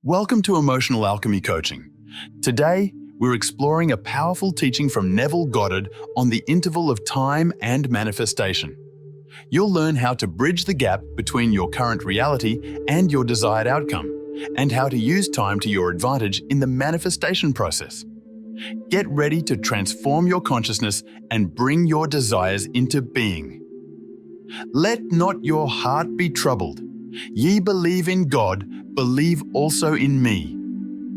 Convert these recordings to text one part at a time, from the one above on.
Welcome to Emotional Alchemy Coaching. Today, we're exploring a powerful teaching from Neville Goddard on the interval of time and manifestation. You'll learn how to bridge the gap between your current reality and your desired outcome, and how to use time to your advantage in the manifestation process. Get ready to transform your consciousness and bring your desires into being. Let not your heart be troubled. Ye believe in God, believe also in me.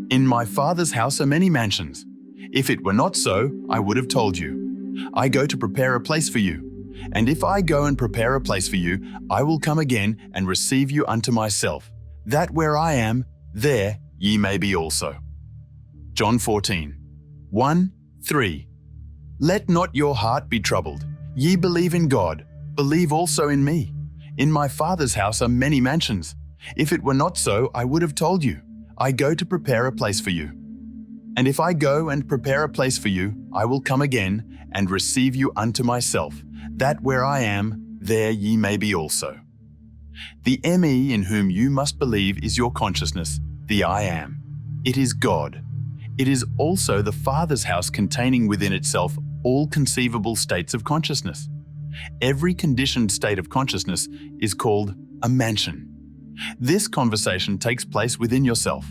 In my Father's house are many mansions. If it were not so, I would have told you. I go to prepare a place for you. And if I go and prepare a place for you, I will come again and receive you unto myself, that where I am, there ye may be also. John 14, 1, 3. Let not your heart be troubled. Ye believe in God, believe also in me. In my Father's house are many mansions. If it were not so, I would have told you. I go to prepare a place for you. And if I go and prepare a place for you, I will come again and receive you unto myself, that where I am, there ye may be also. The ME in whom you must believe is your consciousness, the I am. It is God. It is also the Father's house containing within itself all conceivable states of consciousness. Every conditioned state of consciousness is called a mansion. This conversation takes place within yourself.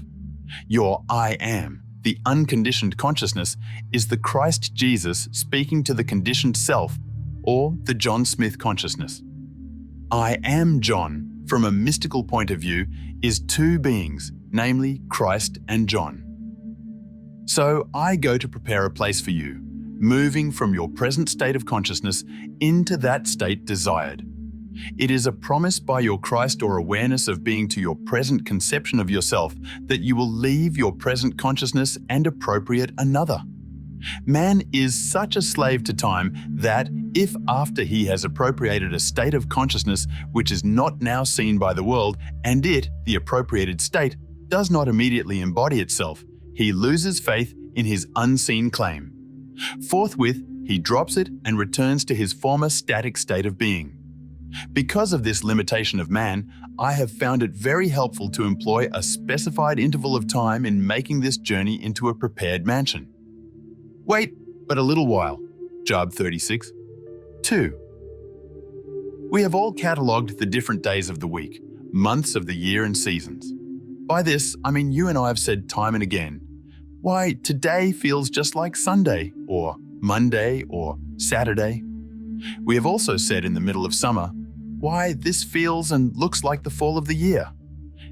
Your I am, the unconditioned consciousness, is the Christ Jesus speaking to the conditioned self, or the John Smith consciousness. I am John, from a mystical point of view, is two beings, namely Christ and John. So I go to prepare a place for you, moving from your present state of consciousness into that state desired. It is a promise by your Christ or awareness of being to your present conception of yourself that you will leave your present consciousness and appropriate another. Man is such a slave to time that if after he has appropriated a state of consciousness which is not now seen by the world, and it, the appropriated state, does not immediately embody itself, he loses faith in his unseen claim. Forthwith, he drops it and returns to his former static state of being. Because of this limitation of man, I have found it very helpful to employ a specified interval of time in making this journey into a prepared mansion. Wait but a little while. Job 36. 2. We have all catalogued the different days of the week, months of the year and seasons. By this, I mean you and I have said time and again, why, today feels just like Sunday, or Monday, or Saturday. We have also said in the middle of summer, why, this feels and looks like the fall of the year.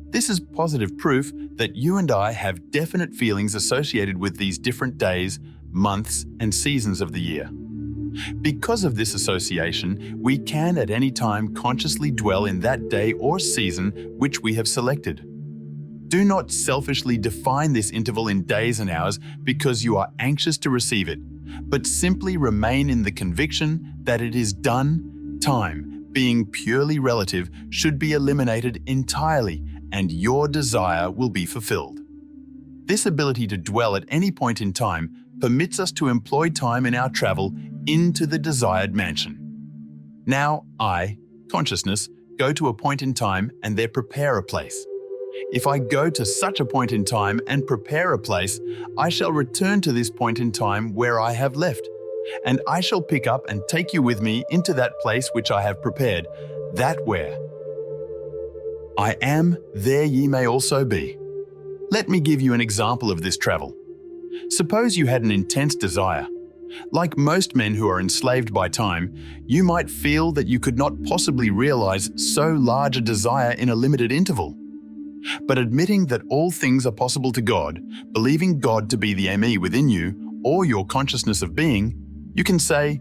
This is positive proof that you and I have definite feelings associated with these different days, months, and seasons of the year. Because of this association, we can at any time consciously dwell in that day or season which we have selected. Do not selfishly define this interval in days and hours because you are anxious to receive it, but simply remain in the conviction that it is done. Time, being purely relative, should be eliminated entirely, and your desire will be fulfilled. This ability to dwell at any point in time permits us to employ time in our travel into the desired mansion. Now I, consciousness, go to a point in time and there prepare a place. If I go to such a point in time and prepare a place, I shall return to this point in time where I have left, and I shall pick up and take you with me into that place which I have prepared, that where I am, there ye may also be. Let me give you an example of this travel. Suppose you had an intense desire. Like most men who are enslaved by time, you might feel that you could not possibly realize so large a desire in a limited interval. But admitting that all things are possible to God, believing God to be the ME within you, or your consciousness of being, you can say,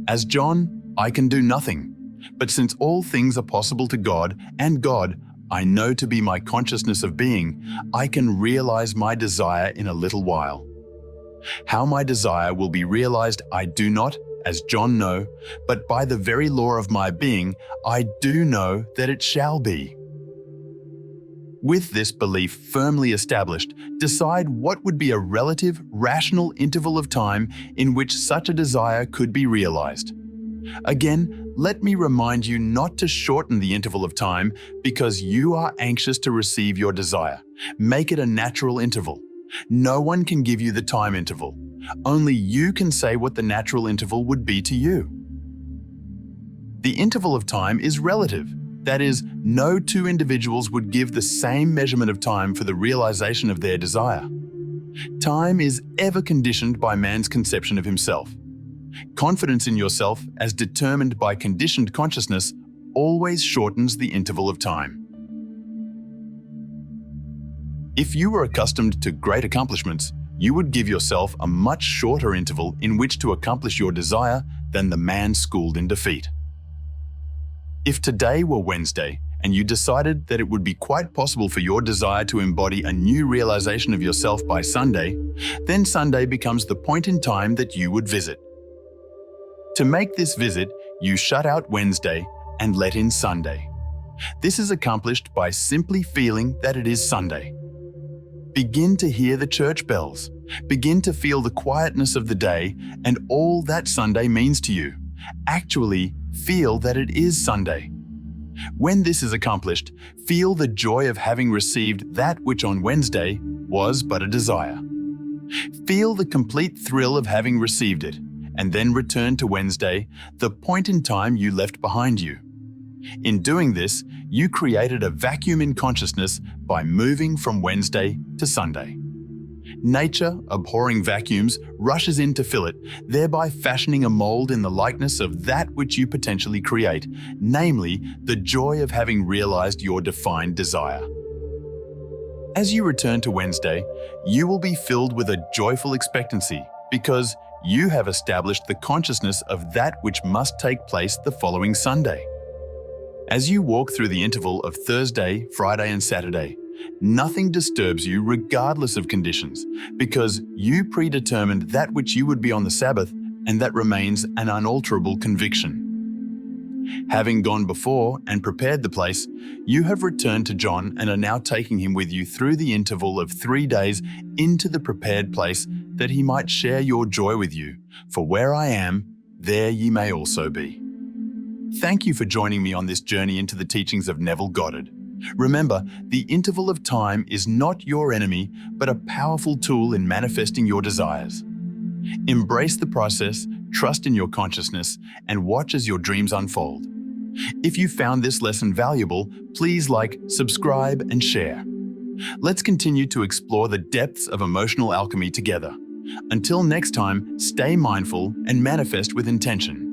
as John, I can do nothing. But since all things are possible to God, and God, I know to be my consciousness of being, I can realize my desire in a little while. How my desire will be realized I do not, as John, know, but by the very law of my being, I do know that it shall be. With this belief firmly established, decide what would be a relative, rational interval of time in which such a desire could be realized. Again, let me remind you not to shorten the interval of time because you are anxious to receive your desire. Make it a natural interval. No one can give you the time interval. Only you can say what the natural interval would be to you. The interval of time is relative. That is, no two individuals would give the same measurement of time for the realization of their desire. Time is ever conditioned by man's conception of himself. Confidence in yourself, as determined by conditioned consciousness, always shortens the interval of time. If you were accustomed to great accomplishments, you would give yourself a much shorter interval in which to accomplish your desire than the man schooled in defeat. If today were Wednesday and you decided that it would be quite possible for your desire to embody a new realization of yourself by Sunday, then Sunday becomes the point in time that you would visit. To make this visit, you shut out Wednesday and let in Sunday. This is accomplished by simply feeling that it is Sunday. Begin to hear the church bells. Begin to feel the quietness of the day and all that Sunday means to you. Actually, feel that it is Sunday. When this is accomplished, feel the joy of having received that which on Wednesday was but a desire. Feel the complete thrill of having received it, and then return to Wednesday, the point in time you left behind you. In doing this, you created a vacuum in consciousness by moving from Wednesday to Sunday. Nature, abhorring vacuums, rushes in to fill it, thereby fashioning a mold in the likeness of that which you potentially create, namely, the joy of having realized your defined desire. As you return to Wednesday, you will be filled with a joyful expectancy because you have established the consciousness of that which must take place the following Sunday. As you walk through the interval of Thursday, Friday, and Saturday, nothing disturbs you regardless of conditions, because you predetermined that which you would be on the Sabbath, and that remains an unalterable conviction. Having gone before and prepared the place, you have returned to John and are now taking him with you through the interval of 3 days into the prepared place that he might share your joy with you. For where I am, there ye may also be. Thank you for joining me on this journey into the teachings of Neville Goddard. Remember, the interval of time is not your enemy, but a powerful tool in manifesting your desires. Embrace the process, trust in your consciousness, and watch as your dreams unfold. If you found this lesson valuable, please like, subscribe, and share. Let's continue to explore the depths of emotional alchemy together. Until next time, stay mindful and manifest with intention.